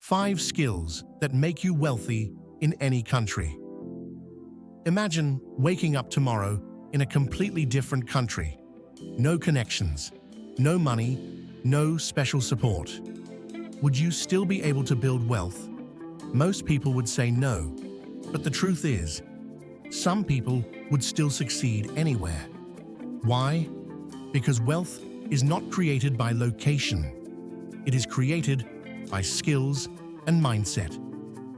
5 skills that make you wealthy in any country. Imagine waking up tomorrow in a completely different country. No connections, no money, no special support. Would you still be able to build wealth? Most people would say no, but the truth is, some people would still succeed anywhere. Why? Because wealth is not created by location. It is created by skills and mindset.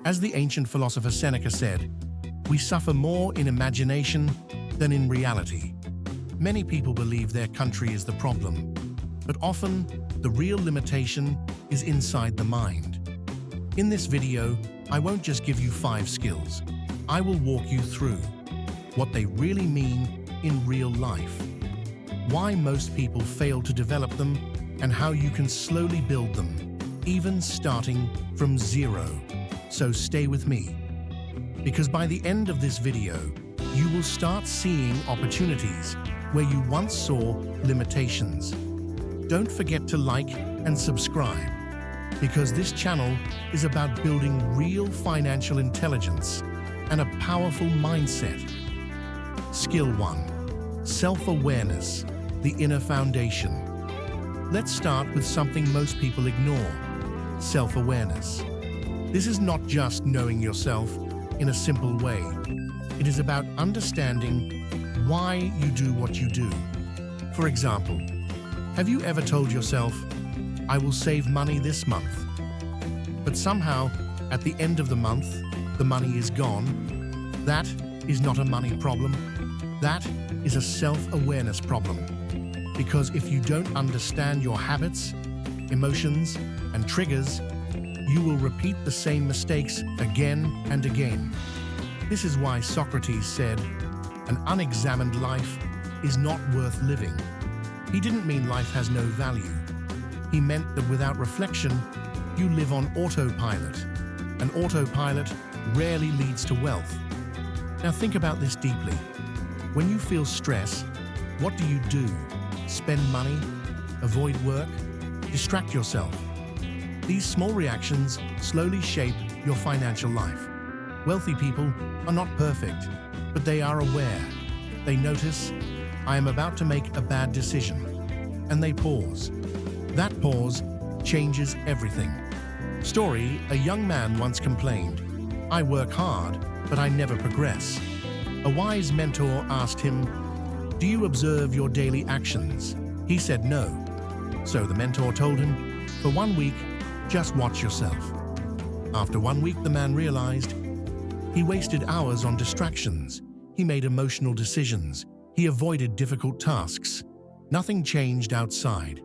As the ancient philosopher Seneca said, we suffer more in imagination than in reality. Many people believe their country is the problem, but often the real limitation is inside the mind. In this video, I won't just give you 5 skills. I will walk you through what they really mean in real life, why most people fail to develop them, and how you can slowly build them, even starting from zero. So stay with me, because by the end of this video, you will start seeing opportunities where you once saw limitations. Don't forget to like and subscribe, because this channel is about building real financial intelligence and a powerful mindset. Skill 1. Self-awareness, the inner foundation. Let's start with something most people ignore: self-awareness. This is not just knowing yourself in a simple way. It is about understanding why you do what you do. For example, have you ever told yourself, "I will save money this month," but somehow, at the end of the month, the money is gone? That is not a money problem. That is a self-awareness problem. Because if you don't understand your habits, emotions, and triggers, you will repeat the same mistakes again and again. This is why Socrates said, "An unexamined life is not worth living." He didn't mean life has no value. He meant that without reflection, you live on autopilot. An autopilot rarely leads to wealth. Now think about this deeply. When you feel stress, what do? Spend money? Avoid work? Distract yourself? These small reactions slowly shape your financial life. Wealthy people are not perfect, but they are aware. They notice, "I am about to make a bad decision," and they pause. That pause changes everything. Story: a young man once complained, "I work hard, but I never progress." A wise mentor asked him, "Do you observe your daily actions?" He said no. So the mentor told him, "For 1 week, just watch yourself." After 1 week, the man realized he wasted hours on distractions. He made emotional decisions. He avoided difficult tasks. Nothing changed outside,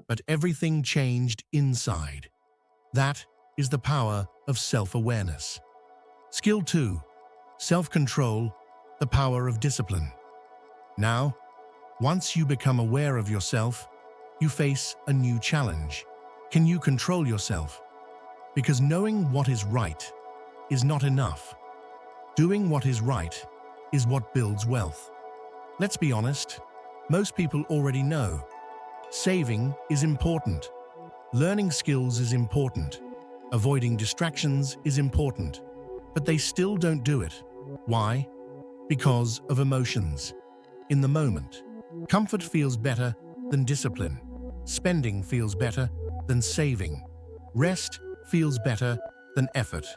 but everything changed inside. That is the power of self-awareness. Skill 2. Self-control, the power of discipline. Now, once you become aware of yourself, you face a new challenge. Can you control yourself? Because knowing what is right is not enough. Doing what is right is what builds wealth. Let's be honest, most people already know. Saving is important. Learning skills is important. Avoiding distractions is important. But they still don't do it. Why? Because of emotions. In the moment, comfort feels better than discipline. Spending feels better than saving. Rest feels better than effort.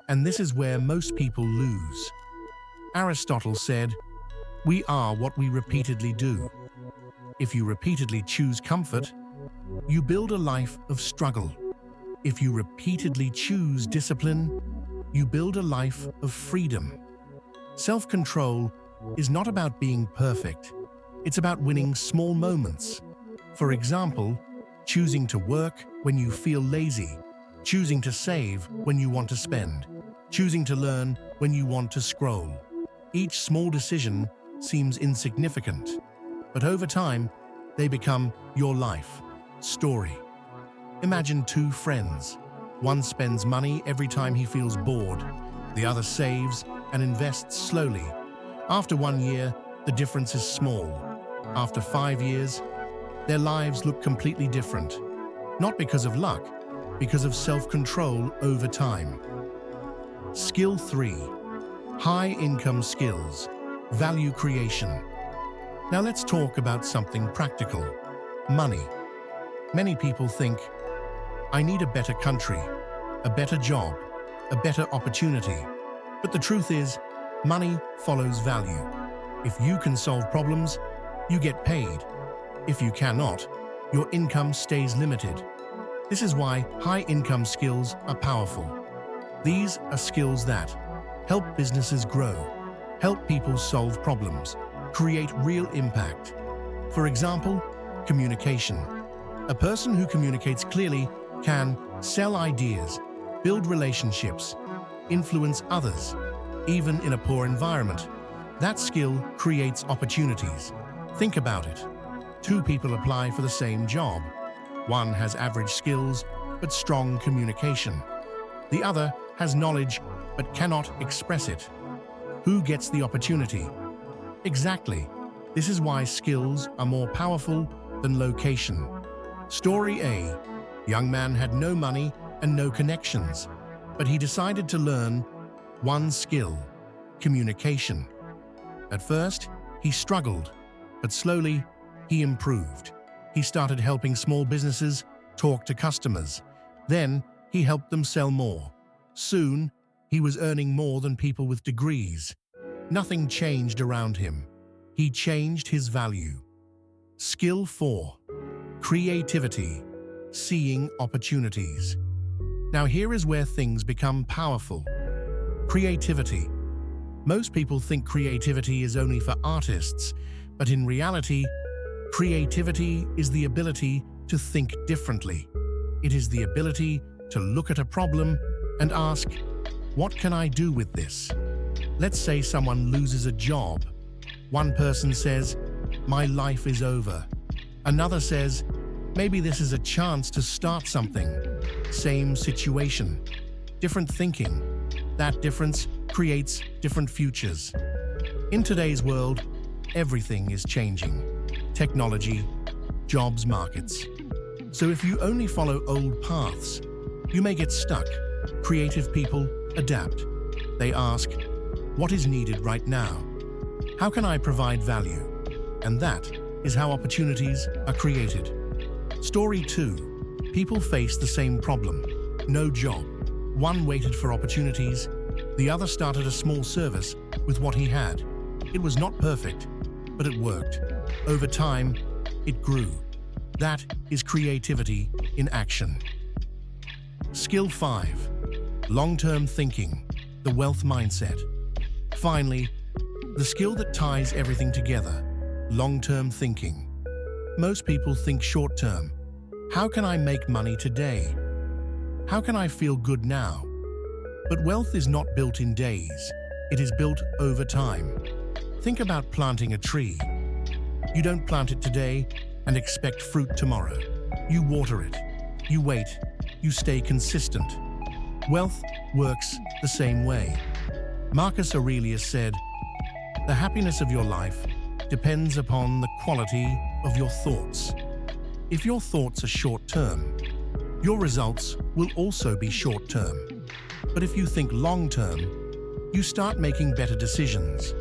And this is where most people lose. Aristotle said, "We are what we repeatedly do." If you repeatedly choose comfort, you build a life of struggle. If you repeatedly choose discipline, you build a life of freedom. Self-control is not about being perfect. It's about winning small moments. For example, choosing to work when you feel lazy, choosing to save when you want to spend, choosing to learn when you want to scroll. Each small decision seems insignificant, but over time, they become your life story. Imagine 2 friends. One spends money every time he feels bored. The other saves and invests slowly. After 1 year, the difference is small. After 5 years, their lives look completely different. Not because of luck, because of self-control over time. Skill 3. High-income skills. Value creation. Now let's talk about something practical. Money. Many people think, I need a better country, a better job, a better opportunity. But the truth is, money follows value. If you can solve problems, you get paid. If you cannot, your income stays limited. This is why high-income skills are powerful. These are skills that help businesses grow, help people solve problems, create real impact. For example, communication. A person who communicates clearly can sell ideas, build relationships, influence others, even in a poor environment. That skill creates opportunities. Think about it. Two people apply for the same job. One has average skills, but strong communication. The other has knowledge, but cannot express it. Who gets the opportunity? Exactly. This is why skills are more powerful than location. Story A. Young man had no money and no connections, but he decided to learn one skill: communication. At first, he struggled, but slowly, he improved. He started helping small businesses talk to customers. Then, he helped them sell more. Soon, he was earning more than people with degrees. Nothing changed around him. He changed his value. Skill 4. Creativity. Seeing opportunities. Now here is where things become powerful. Creativity. Most people think creativity is only for artists, but in reality, creativity is the ability to think differently. It is the ability to look at a problem and ask, what can I do with this? Let's say someone loses a job. One person says, my life is over. Another says, maybe this is a chance to start something. Same situation, different thinking. That difference creates different futures. In today's world, everything is changing. Technology, jobs, markets. So if you only follow old paths, you may get stuck. Creative people adapt. They ask, what is needed right now? How can I provide value? And that is how opportunities are created. Story 2. People face the same problem. No job. One waited for opportunities. The other started a small service with what he had. It was not perfect, but it worked. Over time, it grew. That is creativity in action. Skill 5. Long-term thinking. The wealth mindset. Finally, the skill that ties everything together. Long-term thinking. Most people think short-term. How can I make money today? How can I feel good now? But wealth is not built in days. It is built over time. Think about planting a tree. You don't plant it today and expect fruit tomorrow. You water it. You wait. You stay consistent. Wealth works the same way. Marcus Aurelius said, "The happiness of your life depends upon the quality of your thoughts." If your thoughts are short-term, your results will also be short-term. But if you think long-term, you start making better decisions,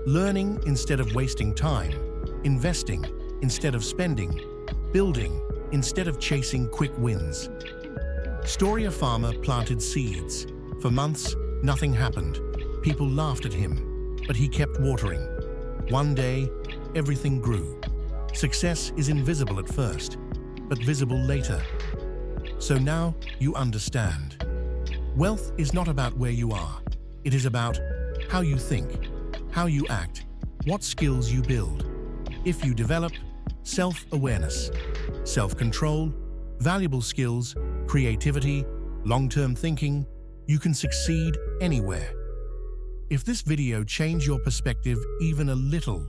learning instead of wasting time, investing instead of spending, building instead of chasing quick wins. Story: a farmer planted seeds. For months, nothing happened. People laughed at him, but he kept watering. One day, everything grew. Success is invisible at first, but visible later. So now you understand. Wealth is not about where you are. It is about how you think, how you act, what skills you build. If you develop self-awareness, self-control, valuable skills, creativity, long-term thinking, you can succeed anywhere. If this video changed your perspective even a little,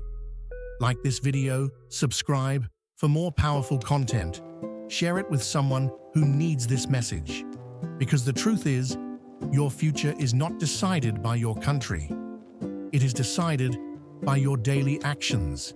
like this video, subscribe for more powerful content. Share it with someone who needs this message. Because the truth is, your future is not decided by your country. It is decided by your daily actions.